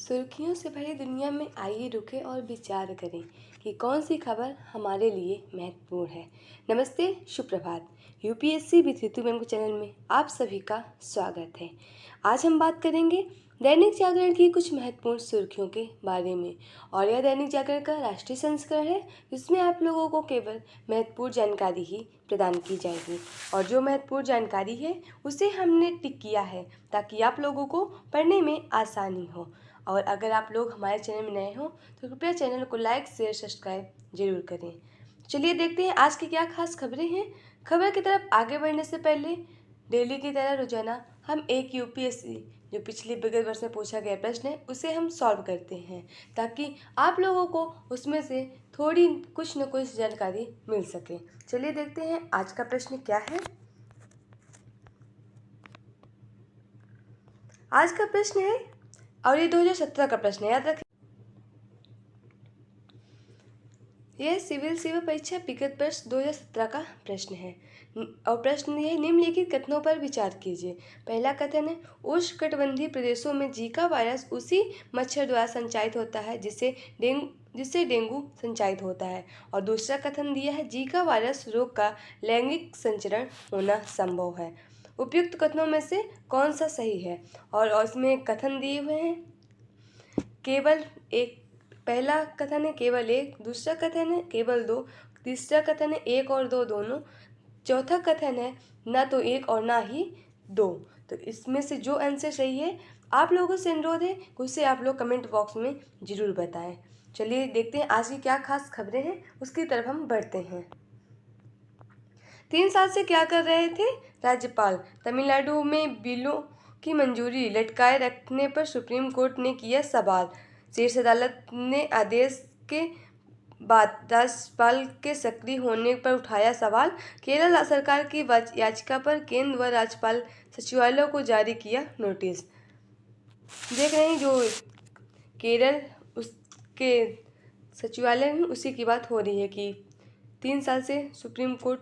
सुर्खियों से भरी दुनिया में आइए रुकें और विचार करें कि कौन सी खबर हमारे लिए महत्वपूर्ण है। नमस्ते, सुप्रभात। यूपीएससी विथ ऋतु मैम के चैनल में आप सभी का स्वागत है। आज हम बात करेंगे दैनिक जागरण की कुछ महत्वपूर्ण सुर्खियों के बारे में। और यह दैनिक जागरण का राष्ट्रीय संस्करण है, जिसमें आप लोगों को केवल महत्वपूर्ण जानकारी ही प्रदान की जाएगी। और जो महत्वपूर्ण जानकारी है उसे हमने टिक किया है ताकि आप लोगों को पढ़ने में आसानी हो। और अगर आप लोग हमारे चैनल में नए हो तो कृपया चैनल को लाइक शेयर सब्सक्राइब जरूर करें। चलिए देखते हैं आज की क्या खास खबरें हैं। खबर की तरफ आगे बढ़ने से पहले डेली की तरह रोजाना हम एक यूपीएससी जो पिछले विगत वर्ष में पूछा गया प्रश्न है उसे हम सॉल्व करते हैं, ताकि आप लोगों को उसमें से थोड़ी कुछ न कुछ जानकारी मिल सके। चलिए देखते हैं आज का प्रश्न क्या है। आज का प्रश्न है, और ये 2017 का प्रश्न है, याद रखें। यह सिविल सेवा परीक्षा विगत वर्ष 2017 का प्रश्न है। और प्रश्न यह निम्नलिखित कथनों पर विचार कीजिए। पहला कथन है, उष्णकटिबंधीय प्रदेशों में जीका वायरस उसी मच्छर द्वारा संचारित होता है जिससे डेंगू संचारित होता है। और दूसरा कथन दिया है, जीका वायरस रोग का लैंगिक संचरण होना संभव है। उपयुक्त कथनों में से कौन सा सही है? और उसमें कथन दिए हुए हैं केवल एक। पहला कथन है केवल एक, दूसरा कथन है केवल दो, तीसरा कथन है एक और दो दोनों, चौथा कथन है ना तो एक और ना ही दो। तो इसमें से जो आंसर सही है, आप लोगों से अनुरोध है उसे आप लोग कमेंट बॉक्स में जरूर बताएं। चलिए देखते हैं आज की क्या खास खबरें हैं, उसकी तरफ हम बढ़ते हैं। 3 साल से क्या कर रहे थे राज्यपाल? तमिलनाडु में बिलों की मंजूरी लटकाए रखने पर सुप्रीम कोर्ट ने किया सवाल। शीर्ष अदालत ने आदेश के बाद राज्यपाल के सक्रिय होने पर उठाया सवाल। केरल सरकार की याचिका पर केंद्र व राज्यपाल सचिवालय को जारी किया नोटिस। देख रहे हैं जो केरल उसके सचिवालय में उसी की बात हो रही है कि 3 साल से सुप्रीम कोर्ट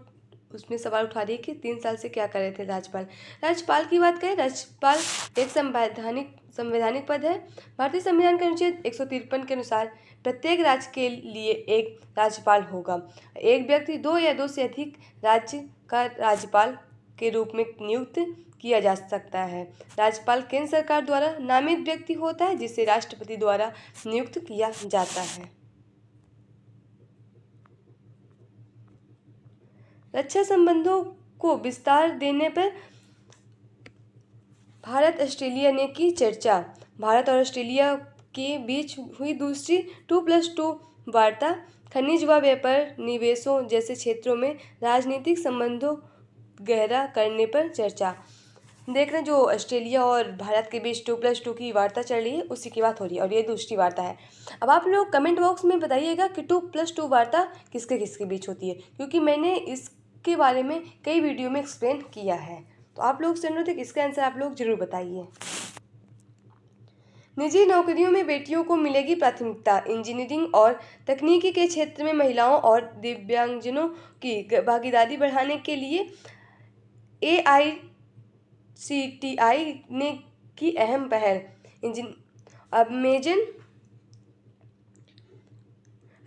उसमें सवाल उठा रही है कि 3 साल से क्या कर रहे थे राज्यपाल की बात करें। राज्यपाल एक संवैधानिक पद है। भारतीय संविधान के अनुच्छेद 153 के अनुसार प्रत्येक राज्य के लिए एक राज्यपाल होगा। एक व्यक्ति 2 या 2 से अधिक राज्य का राज्यपाल के रूप में नियुक्त किया जा सकता है। राज्यपाल केंद्र सरकार द्वारा नामित व्यक्ति होता है जिसे राष्ट्रपति द्वारा नियुक्त किया जाता है। रक्षा संबंधों को विस्तार देने पर भारत ऑस्ट्रेलिया ने की चर्चा। भारत और ऑस्ट्रेलिया के बीच हुई दूसरी 2+2 वार्ता खनिज व व्यापार निवेशों जैसे क्षेत्रों में राजनीतिक संबंधों गहरा करने पर चर्चा। देख रहे हैं जो ऑस्ट्रेलिया और भारत के बीच 2+2 की वार्ता चल रही है उसी की बात हो रही है, और ये दूसरी वार्ता है। अब आप लोग कमेंट बॉक्स में बताइएगा कि 2+2 वार्ता किसके किसके बीच होती है, क्योंकि मैंने इसके बारे में कई वीडियो में एक्सप्लेन किया है। तो आप लोग से अनुरोध है कि इसका आंसर आप लोग जरूर बताइए। निजी नौकरियों में बेटियों को मिलेगी प्राथमिकता। इंजीनियरिंग और तकनीकी के क्षेत्र में महिलाओं और दिव्यांगजनों की भागीदारी बढ़ाने के लिए AICTI ने की अहम पहल।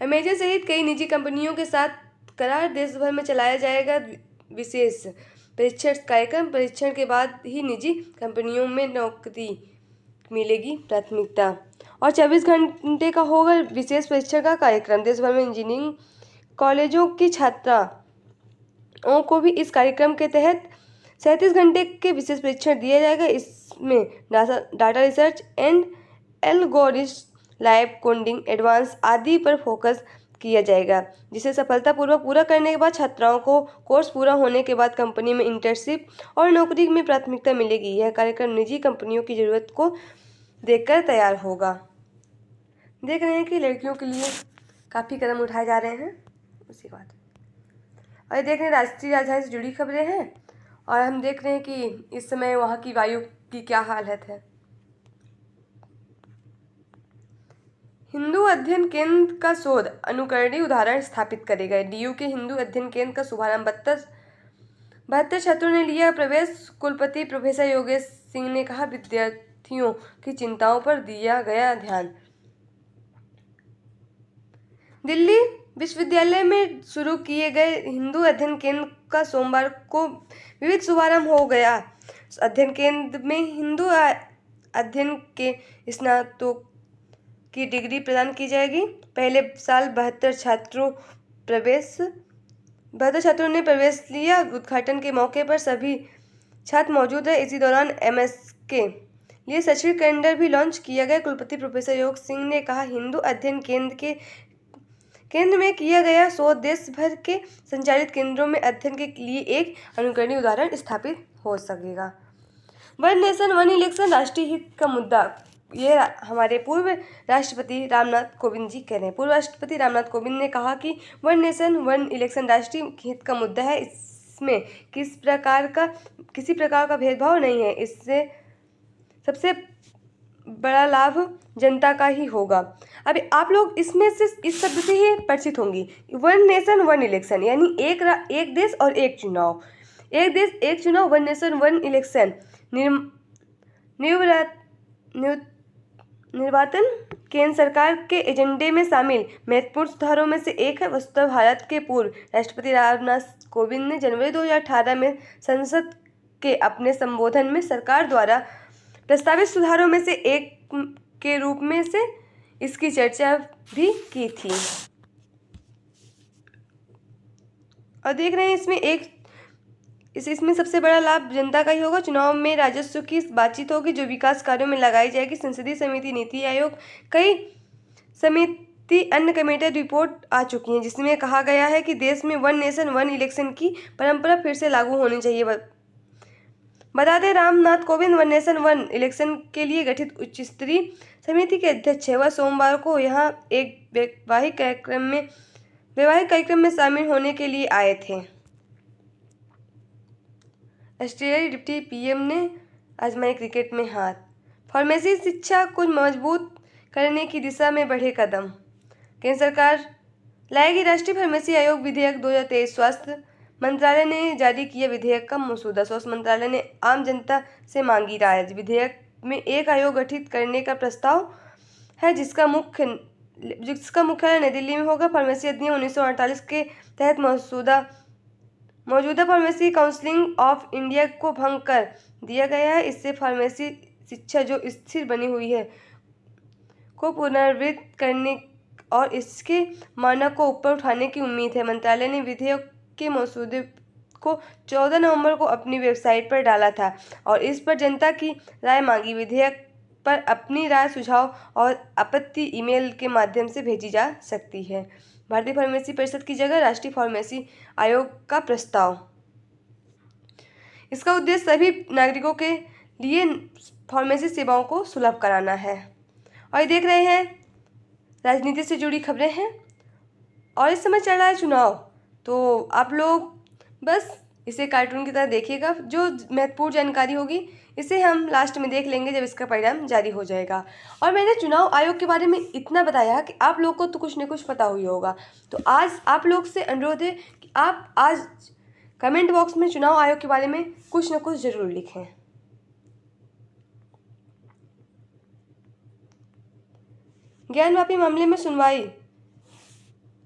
अमेजन सहित कई निजी कंपनियों के साथ करार देश भर में चलाया जाएगा विशेष प्रशिक्षण कार्यक्रम। परीक्षण के बाद ही निजी कंपनियों में नौकरी मिलेगी प्राथमिकता। और 24 घंटे का होगा विशेष प्रशिक्षण का कार्यक्रम। देश भर में इंजीनियरिंग कॉलेजों की छात्राओं को भी इस कार्यक्रम के तहत 37 घंटे के विशेष प्रशिक्षण दिया जाएगा। इसमें data research and algorithm, lab coding, advance आदि पर फोकस किया जाएगा, जिसे सफलतापूर्वक पूरा करने के बाद छात्राओं को कोर्स पूरा होने के बाद कंपनी में इंटर्नशिप और नौकरी में प्राथमिकता मिलेगी। यह कार्यक्रम निजी कंपनियों की ज़रूरत को देखकर तैयार होगा। देख रहे हैं कि लड़कियों के लिए काफ़ी कदम उठाए जा रहे हैं उसी बात। और देख रहे हैं राष्ट्रीय राजधानी से जुड़ी खबरें हैं, और हम देख रहे हैं कि इस समय वहाँ की वायु की क्या हालत है। हिंदू अध्ययन केंद्र का शोध अनुकरणीय उदाहरण स्थापित करेगा। DU के हिंदू अध्ययन केंद्र का शुभारंभ 72 छात्रों ने लिया प्रवेश। कुलपति प्रोफेसर योगेश सिंह ने कहा, विद्यार्थियों की चिंताओं पर दिया गया ध्यान। दिल्ली विश्वविद्यालय में शुरू किए गए हिंदू अध्ययन केंद्र का सोमवार को विविध शुभारंभ हो गया। अध्ययन केंद्र में हिंदू अध्ययन के स्नातकों की डिग्री प्रदान की जाएगी। पहले साल 72 छात्रों ने प्रवेश लिया। उद्घाटन के मौके पर सभी छात्र मौजूद रहे। इसी दौरान एमएस के लिए शैक्षणिक कैलेंडर भी लॉन्च किया गया। कुलपति प्रोफेसर योग सिंह ने कहा, हिंदू अध्ययन केंद्र में किया गया शोध देश भर के संचालित केंद्रों में अध्ययन के लिए एक अनुकरणीय उदाहरण स्थापित हो सकेगा। वन नेशन वन इलेक्शन राष्ट्रीय हित का मुद्दा, ये हमारे पूर्व राष्ट्रपति रामनाथ कोविंद जी कह रहे हैं। पूर्व राष्ट्रपति रामनाथ कोविंद ने कहा कि वन नेशन वन इलेक्शन राष्ट्रीय हित का मुद्दा है। इसमें किसी प्रकार का भेदभाव नहीं है। इससे सबसे बड़ा लाभ जनता का ही होगा। अब आप लोग इसमें से इस शब्द से ही परिचित होंगी। वन नेशन वन इलेक्शन यानी एक देश और एक चुनाव। एक देश एक चुनाव, वन नेशन वन इलेक्शन निर्वाचन केंद्र सरकार के एजेंडे में शामिल महत्वपूर्ण सुधारों में से एक है। वस्तुतः भारत के पूर्व राष्ट्रपति रामनाथ कोविंद ने जनवरी 2018 में संसद के अपने संबोधन में सरकार द्वारा प्रस्तावित सुधारों में से एक के रूप में से इसकी चर्चा भी की थी। और देख रहे हैं इसमें सबसे बड़ा लाभ जनता का ही होगा। चुनाव में राजस्व की बातचीत होगी जो विकास कार्यों में लगाई जाएगी। संसदीय समिति, नीति आयोग, कई समिति अन्य कमेटी रिपोर्ट आ चुकी हैं जिसमें कहा गया है कि देश में वन नेशन वन इलेक्शन की परंपरा फिर से लागू होनी चाहिए। बता दें, Ramnath Kovind one nation one election के लिए गठित उच्च स्तरीय समिति के अध्यक्ष हैं। वह सोमवार को यहाँ एक वैवाहिक कार्यक्रम में शामिल होने के लिए आए थे। ऑस्ट्रेलियाई डिप्टी पीएम ने आजमाई क्रिकेट में हाथ। फार्मेसी शिक्षा को मजबूत करने की दिशा में बढ़े कदम। केंद्र सरकार लाएगी राष्ट्रीय फार्मेसी आयोग विधेयक 2023। स्वास्थ्य मंत्रालय ने जारी किया विधेयक का मसौदा। स्वास्थ्य मंत्रालय ने आम जनता से मांगी राय। विधेयक में एक आयोग गठित करने का प्रस्ताव है जिसका मुख्यालय नई दिल्ली में होगा। फार्मेसी अधिनियम 1948 के तहत मौजूदा फार्मेसी काउंसिल ऑफ इंडिया को भंग कर दिया गया है। इससे फार्मेसी शिक्षा जो स्थिर बनी हुई है को पुनर्जीवित करने और इसके मानक को ऊपर उठाने की उम्मीद है। मंत्रालय ने विधेयक के मसौदे को 14 नवंबर को अपनी वेबसाइट पर डाला था और इस पर जनता की राय मांगी। विधेयक पर अपनी राय, सुझाव और आपत्ति ईमेल के माध्यम से भेजी जा सकती है। भारतीय फार्मेसी परिषद की जगह राष्ट्रीय फार्मेसी आयोग का प्रस्ताव। इसका उद्देश्य सभी नागरिकों के लिए फार्मेसी सेवाओं को सुलभ कराना है। और ये देख रहे हैं राजनीति से जुड़ी खबरें हैं और इस समय चल रहा है चुनाव, तो आप लोग बस इसे कार्टून की तरह देखिएगा। जो महत्वपूर्ण जानकारी होगी इसे हम लास्ट में देख लेंगे जब इसका परिणाम जारी हो जाएगा। और मैंने चुनाव आयोग के बारे में इतना बताया कि आप लोग को तो कुछ न कुछ पता हुई होगा। तो आज आप लोग से अनुरोध है कि आप आज कमेंट बॉक्स में चुनाव आयोग के बारे में कुछ न कुछ जरूर लिखें। ज्ञानवापी मामले में सुनवाई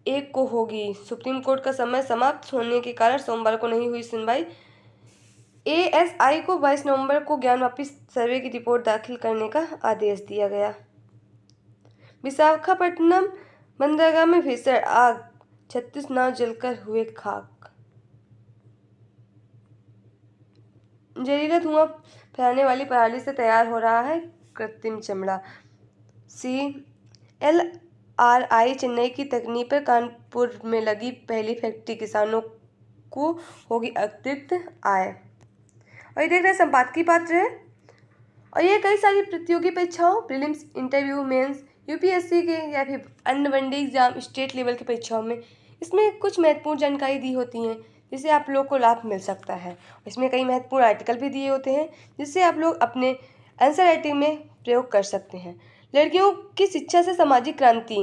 1 को होगी। सुप्रीम कोर्ट का समय समाप्त होने के कारण सोमवार को नहीं हुई सुनवाई। एएसआई को 22 नवंबर को ज्ञानवापी सर्वे की रिपोर्ट दाखिल करने का आदेश दिया गया। विशाखापट्टनम बंदरगाह में भीषण आग, 36 नाव जलकर हुए खाक। जहरीला धुआं फैलाने वाली पराली से तैयार हो रहा है कृत्रिम चमड़ा। CLRI चेन्नई की तकनीक पर कानपुर में लगी पहली फैक्ट्री, किसानों को होगी अतिरिक्त आय। और ये देख रहे हैं संपादकीय पात्र है और ये कई सारी प्रतियोगी परीक्षाओं, प्रीलिम्स, इंटरव्यू, मेंस, यूपीएससी के या फिर अन्य वनडे एग्जाम, स्टेट लेवल की परीक्षाओं में इसमें कुछ महत्वपूर्ण जानकारी दी होती हैं जिससे आप लोग को लाभ मिल सकता है। इसमें कई महत्वपूर्ण आर्टिकल भी दिए होते हैं जिससे आप लोग अपने आंसर राइटिंग में प्रयोग कर सकते हैं। लड़कियों की शिक्षा से सामाजिक क्रांति,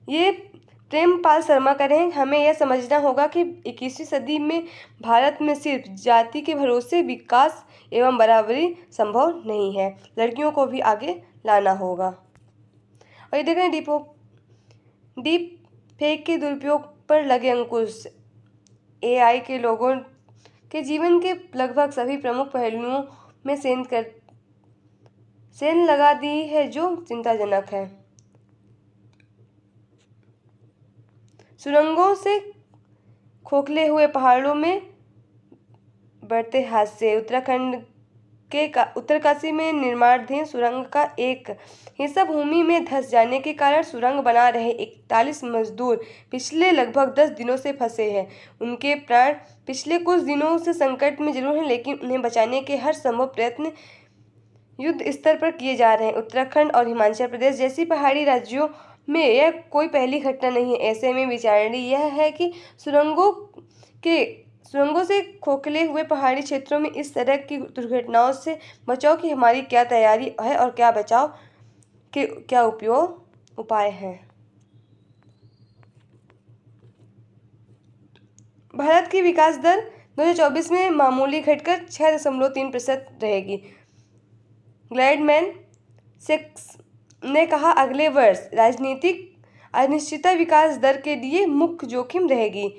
ये प्रेमपाल शर्मा कह रहे हैं। हमें यह समझना होगा कि 21वीं सदी में भारत में सिर्फ जाति के भरोसे विकास एवं बराबरी संभव नहीं है। लड़कियों को भी आगे लाना होगा। और ये देख रहे हैं डीप फेक के दुरुपयोग पर लगे अंकुश। AI के लोगों के जीवन के लगभग सभी प्रमुख पहलुओं में सेंध लगा दी है, जो चिंताजनक है। सुरंगों से खोखले हुए पहाड़ों में बढ़ते हादसे। उत्तराखंड के उत्तरकाशी में निर्माणाधीन सुरंग का एक हिस्सा भूमि में धंस जाने के कारण सुरंग बना रहे 41 मजदूर पिछले लगभग 10 दिनों से फंसे हैं। उनके प्राण पिछले कुछ दिनों से संकट में जरूर हैं, लेकिन उन्हें बचाने के हर संभव प्रयत्न युद्ध स्तर पर किए जा रहे हैं। उत्तराखंड और हिमाचल प्रदेश जैसी पहाड़ी राज्यों में यह कोई पहली घटना नहीं है। ऐसे में विचारणीय यह है कि सुरंगों से खोखले हुए पहाड़ी क्षेत्रों में इस तरह की दुर्घटनाओं से बचाव की हमारी क्या तैयारी है और क्या बचाव के क्या उपाय हैं। भारत की विकास दर 2024 में मामूली घटकर 6.3% रहेगी। ग्लैडमैन सेक्स ने कहा, अगले वर्ष राजनीतिक अनिश्चितता विकास दर के लिए मुख्य जोखिम रहेगी।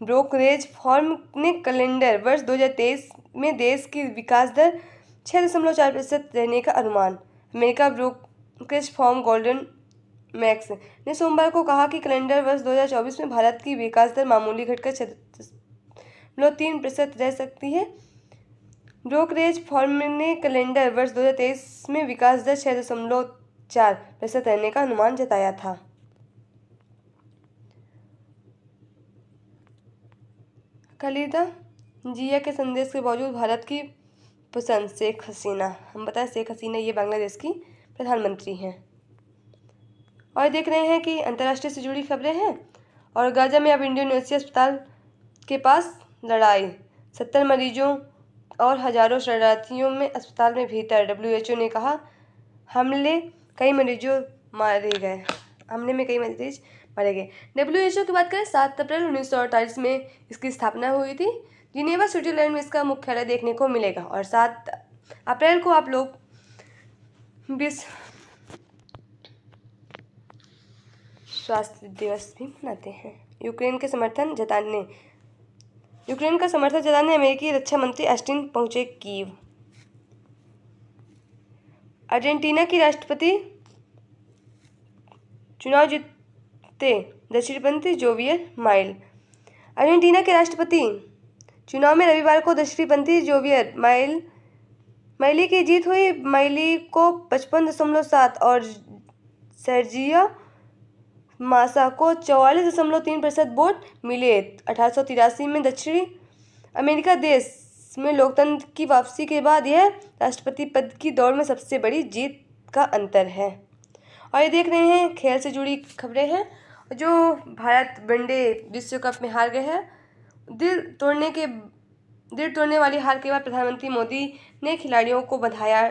ब्रोकरेज फर्म ने कैलेंडर वर्ष 2023 में देश की विकास दर 6.4% रहने का अनुमान। America brokerage firm Goldman max ने सोमवार को कहा कि कैलेंडर वर्ष 2024 में भारत की विकास दर मामूली घटकर 6.3% रह सकती है। ब्रोकरेज फर्म ने कैलेंडर वर्ष 2023 में विकास दर 6.4% रहने का अनुमान जताया था। खालिदा जिया के संदेश के बावजूद भारत की पसंद। शेख हसीना, हम बताएं शेख हसीना ये बांग्लादेश की प्रधानमंत्री हैं। और देख रहे हैं कि अंतर्राष्ट्रीय से जुड़ी खबरें हैं। और गाजा में अब इंडोनेशिया अस्पताल के पास लड़ाई। 70 मरीजों और हजारों शरणार्थियों में अस्पताल में भीतर। WHO ने कहा, हमले में कई मरीज मारे गए। WHO की बात करें, 7 अप्रैल 1948 में इसकी स्थापना हुई थी। जिनेवा स्विट्जरलैंड में इसका मुख्यालय देखने को मिलेगा। और 7 अप्रैल को आप लोग विश्व स्वास्थ्य दिवस भी मनाते हैं। यूक्रेन का समर्थन जताने अमेरिकी रक्षा मंत्री ऑस्टिन पहुंचे कीव। अर्जेंटीना की राष्ट्रपति चुनाव जीते दक्षिणपंथी जोवियर माइल। अर्जेंटीना के राष्ट्रपति चुनाव में रविवार को दक्षिणपंथी जोवियर माइली की जीत हुई। माइली को 55.7 और सर्जियो मासा को 44.3% वोट मिले। 1883 में दक्षिणी अमेरिका देश में लोकतंत्र की वापसी के बाद यह राष्ट्रपति पद की दौड़ में सबसे बड़ी जीत का अंतर है। और ये देख रहे हैं खेल से जुड़ी खबरें हैं। जो भारत वनडे विश्व कप में हार गए हैं। दिल तोड़ने वाली हार के बाद प्रधानमंत्री मोदी ने खिलाड़ियों को बधाया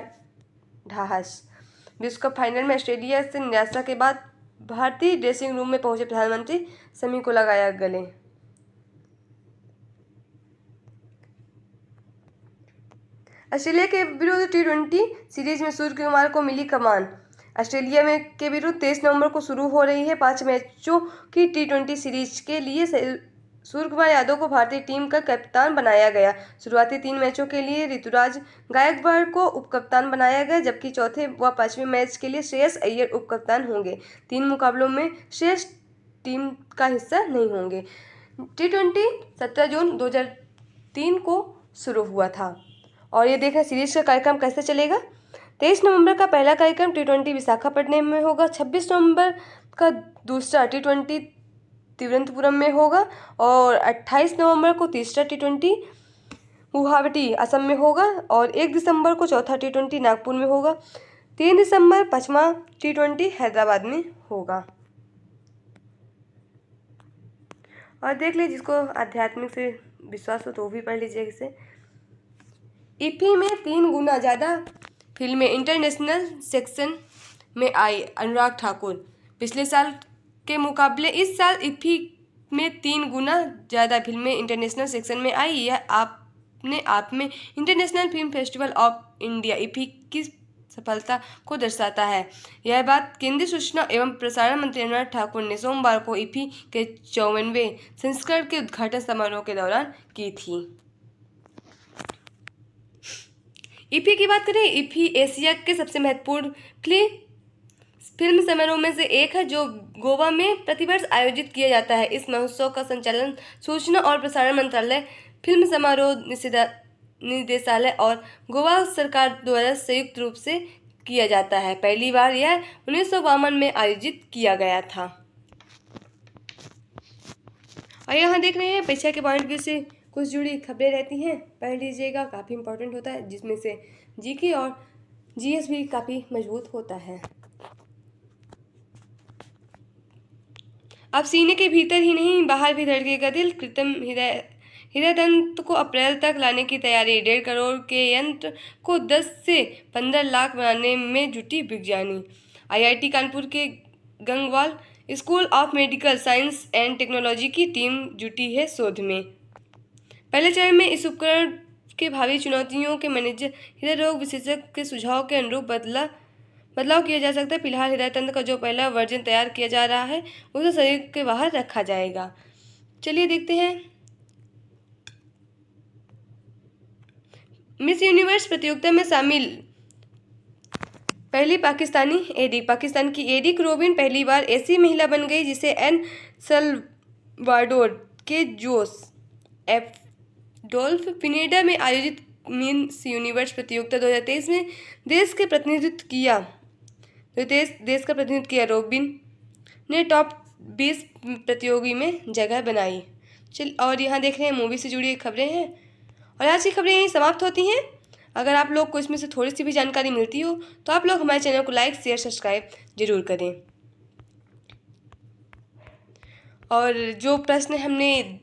ढाहस। विश्व कप फाइनल में ऑस्ट्रेलिया से निराशा के बाद भारतीय ड्रेसिंग रूम में पहुंचे प्रधानमंत्री, सभी को लगाया गले। ऑस्ट्रेलिया के विरुद्ध T20 सीरीज में सूर्य कुमार को मिली कमान। ऑस्ट्रेलिया के विरुद्ध 23 नवंबर को शुरू हो रही है 5 मैचों की T20 सीरीज के लिए सूर्य कुमार यादव को भारतीय टीम का कप्तान बनाया गया। शुरुआती 3 मैचों के लिए ऋतुराज गायकवाड़ को उपकप्तान बनाया गया, जबकि चौथे व 5वें मैच के लिए श्रेयस अय्यर उपकप्तान होंगे। 3 मुकाबलों में श्रेयस टीम का हिस्सा नहीं होंगे। T20 17 जून 2003 को शुरू हुआ था। और ये देखें सीरीज का कार्यक्रम कैसे चलेगा। 23 नवंबर का पहला कार्यक्रम T20 विशाखापट्टनम में होगा। 26 नवंबर का दूसरा T20 तिरुवनंतपुरम में होगा। और 28 नवंबर को तीसरा T20 गुवाहाटी असम में होगा। और 1 दिसंबर को चौथा T20 नागपुर में होगा। 3 दिसंबर 5वां T20 हैदराबाद में होगा। और देख लीजिए, जिसको आध्यात्मिक से विश्वास हो तो वो भी पढ़ लीजिए इसे। इफ्फी में 3 गुना ज़्यादा फिल्में इंटरनेशनल सेक्शन में आई। अनुराग ठाकुर, पिछले साल के मुकाबले इस साल इफ्फी में 3 गुना ज़्यादा फिल्में इंटरनेशनल सेक्शन में आई। यह आप अपने आप में international film festival of India IFFI की सफलता को दर्शाता है। यह बात केंद्रीय सूचना एवं प्रसारण मंत्री अनुराग ठाकुर ने सोमवार को IFFI के 54वें संस्करण के उद्घाटन समारोह के दौरान की थी। IFFI की बात करें, IFFI एशिया के सबसे महत्वपूर्ण फिल्म समारोह में से एक है जो गोवा में प्रतिवर्ष आयोजित किया जाता है। इस महोत्सव का संचालन सूचना और प्रसारण मंत्रालय, फिल्म समारोह निदेशालय और गोवा सरकार द्वारा संयुक्त रूप से किया जाता है। पहली बार यह 1952 में आयोजित किया गया था। और यहाँ देख रहे हैं परीक्षा के पॉइंट ऑफ व्यू से कुछ जुड़ी खबरें रहती हैं, पढ़ लीजिएगा, काफ़ी इंपॉर्टेंट होता है, जिसमें से GK और GS भी काफ़ी मजबूत होता है। अब सीने के भीतर ही नहीं बाहर भी धड़केगा दिल। कृत्रिम हृदय तंत्र को अप्रैल तक लाने की तैयारी। 1.5 करोड़ के यंत्र को 10 से 15 लाख बनाने में जुटी विज्ञानी। IIT कानपुर के Gangwal school of medical science and technology की टीम जुटी है शोध में। पहले चरण में इस उपकरण के भावी चुनौतियों के मैनेजर हृदय रोग विशेषज्ञ के सुझाव के अनुरूप बदलाव किया जा सकता है। फिलहाल हृदय तंत्र का जो पहला वर्जन तैयार किया जा रहा है उसे शरीर के बाहर रखा जाएगा। चलिए देखते हैं। मिस यूनिवर्स प्रतियोगिता में शामिल पहली पाकिस्तानी एडी। पाकिस्तान की एडी क्रोबिन पहली बार ऐसी महिला बन गई जिसे एल सल्वाडोर के जोस एडोल्फ पिनेडा में आयोजित मिस यूनिवर्स प्रतियोगिता 2023 में देश का प्रतिनिधित्व किया। रोबिन ने टॉप 20 प्रतियोगी में जगह बनाई। और यहाँ देख रहे हैं मूवी से जुड़ी खबरें हैं और आज की खबरें यहीं समाप्त होती हैं। अगर आप लोग को इसमें से थोड़ी सी भी जानकारी मिलती हो तो आप लोग हमारे चैनल को लाइक, शेयर, सब्सक्राइब जरूर करें। और जो प्रश्न हमने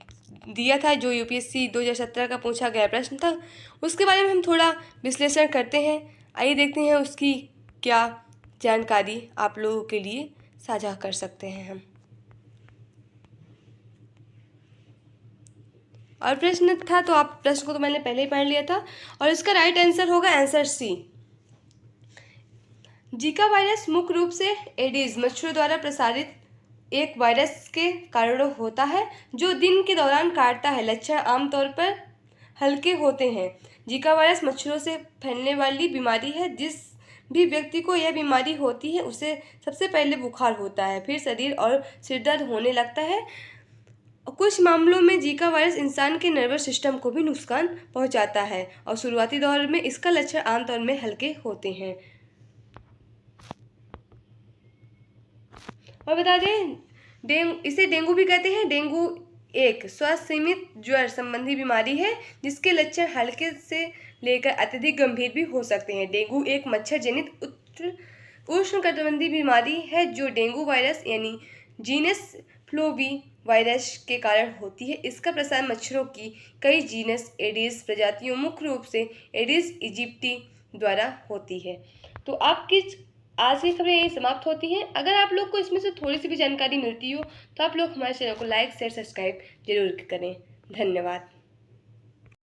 दिया था, जो UPSC 2017 का पूछा गया प्रश्न था, उसके बारे में हम थोड़ा विश्लेषण करते हैं। आइए देखते हैं उसकी क्या जानकारी आप लोगों के लिए साझा कर सकते हैं हम। और प्रश्न था तो आप प्रश्न को तो मैंने पहले ही पढ़ लिया था और इसका राइट आंसर होगा आंसर C। जीका वायरस मुख्य रूप से एडीज मच्छरों द्वारा प्रसारित एक वायरस के कारण होता है जो दिन के दौरान काटता है। लक्षण आमतौर पर हल्के होते हैं। जीका वायरस मच्छरों से फैलने वाली बीमारी है। जिस भी व्यक्ति को यह बीमारी होती है उसे सबसे पहले बुखार होता है, फिर शरीर और सिरदर्द होने लगता है। कुछ मामलों में जीका वायरस इंसान के नर्वस सिस्टम को भी नुकसान पहुंचाता है और शुरुआती दौर में इसका लक्षण आमतौर में हल्के होते हैं। और बता दें, इसे डेंगू भी कहते हैं। डेंगू एक श्वास सीमित ज्वर संबंधी बीमारी है जिसके लक्षण हल्के से लेकर अत्यधिक गंभीर भी हो सकते हैं। डेंगू एक मच्छर जनित उष्णकटिबंधीय बीमारी है जो डेंगू वायरस यानी जीनस फ्लोवी वायरस के कारण होती है। इसका प्रसार मच्छरों की कई जीनस एडिस प्रजातियों, मुख्य रूप से एडिस इजिप्टी द्वारा होती है। तो आपकी आज की खबरें यही समाप्त होती हैं। अगर आप लोग को इसमें से थोड़ी सी भी जानकारी मिलती हो तो आप लोग हमारे चैनल को लाइक, शेयर, सब्सक्राइब जरूर करें। धन्यवाद।